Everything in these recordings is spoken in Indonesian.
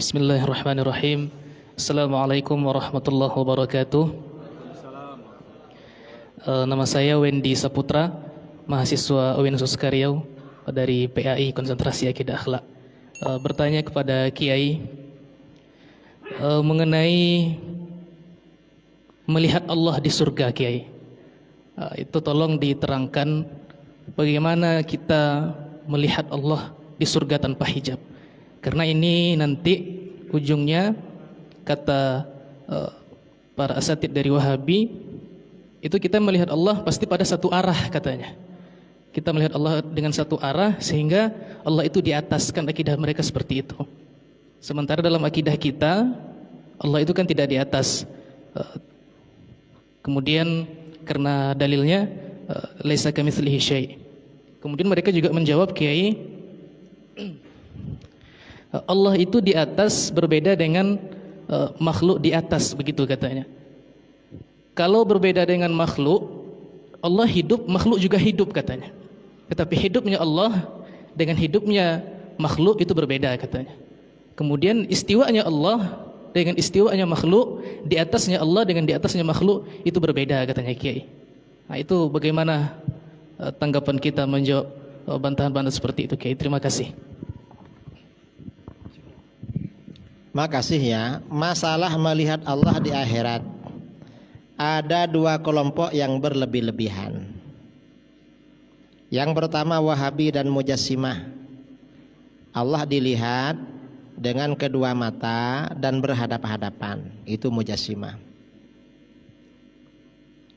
Bismillahirrahmanirrahim. Assalamualaikum warahmatullahi wabarakatuh. Nama saya Wendy Saputra, mahasiswa UIN Suskaryau dari PAI Konsentrasi Akidah Akhlak. Bertanya kepada Kiai mengenai melihat Allah di surga, Kiai. Itu tolong diterangkan bagaimana kita melihat Allah di surga tanpa hijab. Karena ini nanti ujungnya kata para asatid dari Wahabi, itu kita melihat Allah pasti pada satu arah katanya. Kita melihat Allah dengan satu arah sehingga Allah itu di atas, kan akidah mereka seperti itu. Sementara dalam akidah kita Allah itu kan tidak di atas. Kemudian karena dalilnya laisa kamitslihi syai'. Kemudian mereka juga menjawab, Kiai, Allah itu di atas berbeda dengan makhluk di atas, begitu katanya. Kalau berbeda dengan makhluk, Allah hidup, makhluk juga hidup katanya. Tetapi hidupnya Allah dengan hidupnya makhluk itu berbeda katanya. Kemudian istiwanya Allah dengan istiwanya makhluk, di atasnya Allah dengan di atasnya makhluk itu berbeda katanya Kiai. Nah, itu bagaimana tanggapan kita menjawab bantahan-bantahan seperti itu, Kiai? Terima kasih. Makasih ya. Masalah melihat Allah di akhirat, ada dua kelompok yang berlebih-lebihan. Yang pertama Wahabi dan Mujassimah. Allah dilihat dengan kedua mata dan berhadap-hadapan. Itu Mujassimah.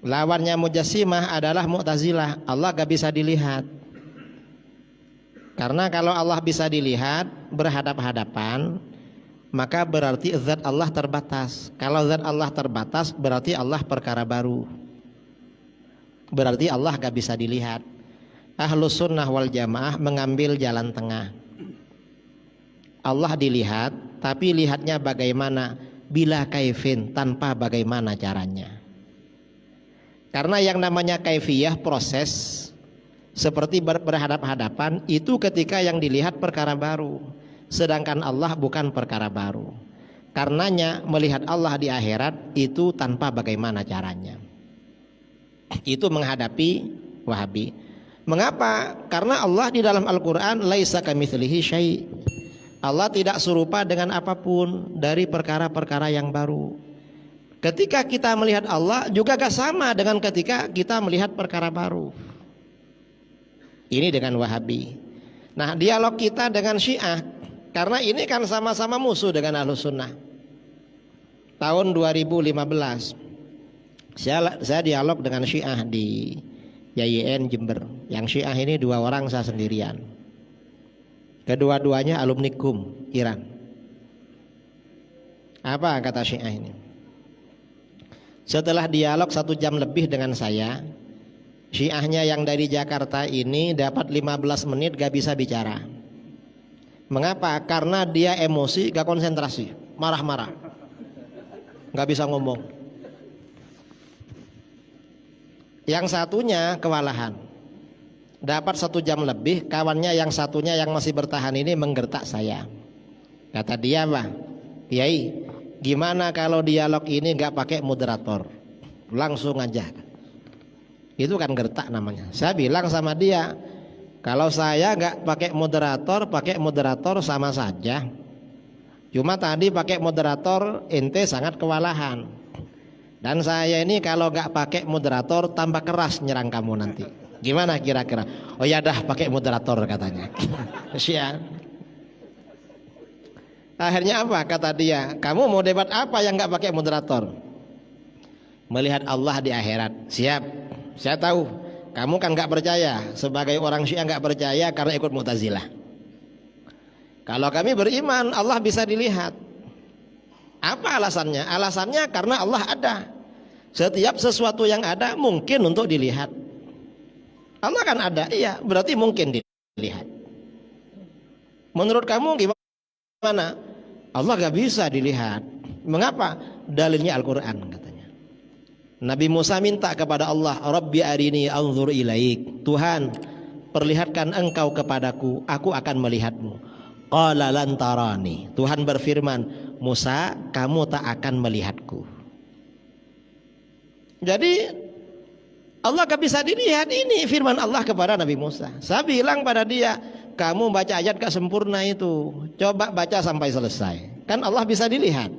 Lawannya Mujassimah adalah Mu'tazilah. Allah gak bisa dilihat. Karena kalau Allah bisa dilihat berhadap-hadapan, maka berarti zat Allah terbatas. Kalau zat Allah terbatas, berarti Allah perkara baru. Berarti Allah gak bisa dilihat. Ahlus sunnah wal jamaah mengambil jalan tengah. Allah dilihat, tapi lihatnya bagaimana? Bila kaifin, tanpa bagaimana caranya. Karena yang namanya kaifiyah, proses, seperti berhadap-hadapan, itu ketika yang dilihat perkara baru. Sedangkan Allah bukan perkara baru. Karenanya melihat Allah di akhirat itu tanpa bagaimana caranya. Itu menghadapi Wahabi. Mengapa? Karena Allah di dalam Al-Quran laisa kamitslihi syai'. Allah tidak serupa dengan apapun dari perkara-perkara yang baru. Ketika kita melihat Allah juga gak sama dengan ketika kita melihat perkara baru. Ini dengan Wahabi. Nah, dialog kita dengan Syiah, karena ini kan sama-sama musuh dengan Ahlus Sunnah. Tahun 2015 saya dialog dengan Syiah di YIN Jember. Yang Syiah ini dua orang, saya sendirian. Kedua-duanya alumni KUM Iran. Apa kata Syiah ini? Setelah dialog 1 jam lebih dengan saya, Syiahnya yang dari Jakarta ini dapat 15 menit gak bisa bicara. Mengapa? Karena dia emosi, gak konsentrasi, marah-marah, gak bisa ngomong. Yang satunya kewalahan, dapat 1 jam lebih. Kawannya yang satunya yang masih bertahan ini menggertak saya. Kata dia, Pak Kiai, gimana kalau dialog ini gak pakai moderator, langsung aja. Itu kan gertak namanya. Saya bilang sama dia, kalau saya gak pakai moderator sama saja. Cuma tadi pakai moderator ente sangat kewalahan. Dan saya ini kalau gak pakai moderator tambah keras nyerang kamu nanti. Gimana kira-kira? Oh ya dah pakai moderator katanya. Siap. Akhirnya apa kata dia? Kamu mau debat apa yang gak pakai moderator? Melihat Allah di akhirat. Siap. Saya tahu. Kamu kan gak percaya. Sebagai orang Syiah gak percaya karena ikut Mu'tazilah. Kalau kami beriman Allah bisa dilihat. Apa alasannya? Alasannya karena Allah ada. Setiap sesuatu yang ada mungkin untuk dilihat. Allah kan ada, iya, berarti mungkin dilihat. Menurut kamu gimana? Allah gak bisa dilihat. Mengapa? Dalilnya Al-Quran katanya. Nabi Musa minta kepada Allah, Rabbi arini anzur ilaik. Tuhan, perlihatkan engkau kepadaku, aku akan melihatmu. Qala lan tarani. Tuhan berfirman, Musa, kamu tak akan melihatku. Jadi Allah gak bisa dilihat. Ini firman Allah kepada Nabi Musa. Saya bilang pada dia, kamu baca ayat gak sempurna itu, coba baca sampai selesai. Kan Allah bisa dilihat.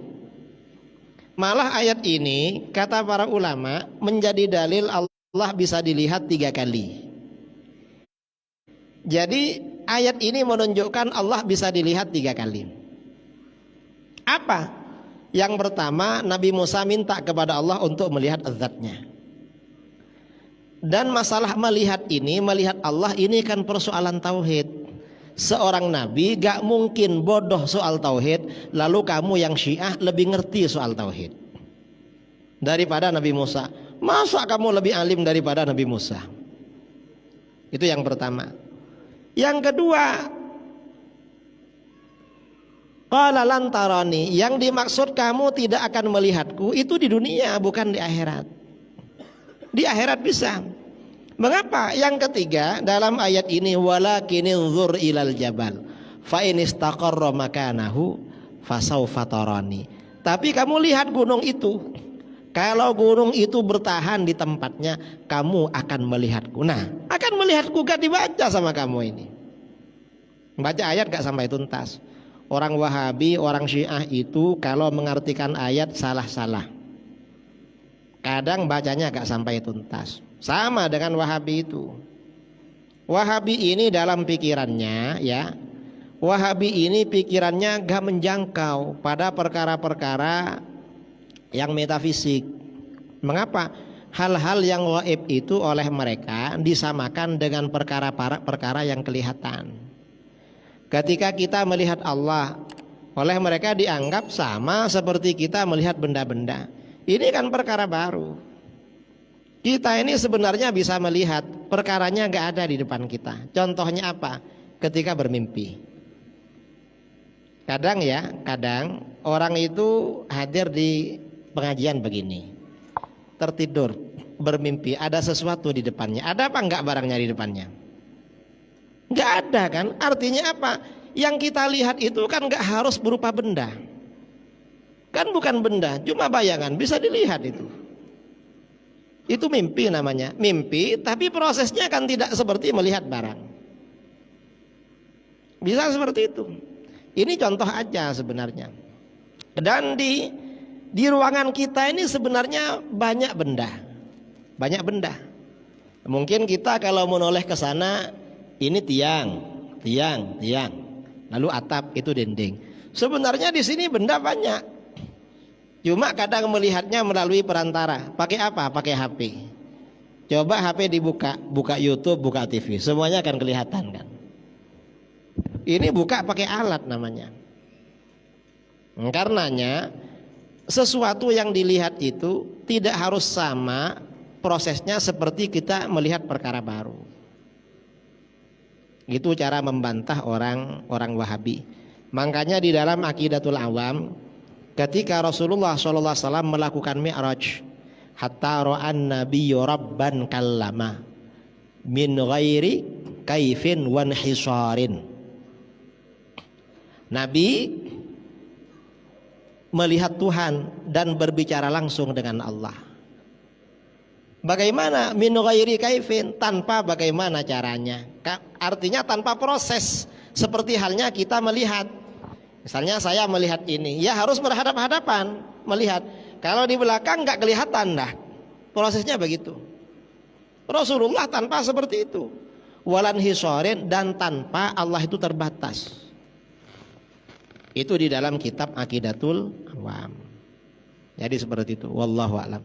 Malah ayat ini kata para ulama menjadi dalil Allah bisa dilihat 3 kali. Jadi ayat ini menunjukkan Allah bisa dilihat 3 kali. Apa? Yang pertama, Nabi Musa minta kepada Allah untuk melihat zat-Nya. Dan masalah melihat ini, melihat Allah ini kan persoalan tauhid. Seorang nabi gak mungkin bodoh soal tauhid, lalu kamu yang Syiah lebih ngerti soal tauhid daripada Nabi Musa. Masa kamu lebih alim daripada Nabi Musa? Itu yang pertama. Yang kedua, qala lan tarani, yang dimaksud kamu tidak akan melihatku itu di dunia, bukan di akhirat. Di akhirat bisa. Mengapa? Yang ketiga, dalam ayat ini, walakin inzur ilal jabal fa in istaqarra makanahu fasawfa tarani. Tapi kamu lihat gunung itu. Kalau gunung itu bertahan di tempatnya, kamu akan melihatku. Nah, akan melihatku gak dibaca sama kamu ini. Baca ayat gak sampai tuntas. Orang Wahabi, orang Syiah itu kalau mengartikan ayat salah-salah. Kadang bacanya gak sampai tuntas. Sama dengan Wahabi itu. Wahabi ini dalam pikirannya, ya, Wahabi ini pikirannya gak menjangkau pada perkara-perkara yang metafisik. Mengapa? Hal-hal yang gaib itu oleh mereka disamakan dengan perkara-perkara yang kelihatan. Ketika kita melihat Allah, oleh mereka dianggap sama seperti kita melihat benda-benda. Ini kan perkara baru. Kita ini sebenarnya bisa melihat, perkaranya gak ada di depan kita. Contohnya apa? Ketika bermimpi. Kadang orang itu hadir di pengajian begini, tertidur, bermimpi, ada sesuatu di depannya. Ada apa enggak barangnya di depannya? Enggak ada kan? Artinya apa? Yang kita lihat itu kan enggak harus berupa benda. Kan bukan benda, cuma bayangan, bisa dilihat itu. Itu mimpi namanya. Mimpi, tapi prosesnya kan tidak seperti melihat barang. Bisa seperti itu. Ini contoh aja sebenarnya. Dan di ruangan kita ini sebenarnya banyak benda. Banyak benda. Mungkin kita kalau menoleh ke sana, ini tiang. Lalu atap, itu dinding. Sebenarnya di sini benda banyak. Cuma kadang melihatnya melalui perantara. Pakai apa? Pakai HP. Coba HP dibuka, buka YouTube, buka TV, semuanya akan kelihatan kan. Ini buka pakai alat namanya. Karenanya sesuatu yang dilihat itu tidak harus sama prosesnya seperti kita melihat perkara baru. Itu cara membantah orang Wahabi. Makanya di dalam Aqidatul Awam, ketika Rasulullah SAW melakukan Mi'raj, hatta ra'an nabiyyu rabban kallama min ghairi kaifin wan hisarin. Nabi melihat Tuhan dan berbicara langsung dengan Allah. Bagaimana? Min ghairi kaifin, tanpa bagaimana caranya. Artinya tanpa proses. Seperti halnya kita melihat. Misalnya saya melihat ini, ya harus berhadap-hadapan melihat. Kalau di belakang nggak kelihatan dah. Prosesnya begitu. Rasulullah tanpa seperti itu. Walan hisarin, dan tanpa Allah itu terbatas. Itu di dalam kitab Aqidatul Awam. Jadi seperti itu. Wallahu a'lam.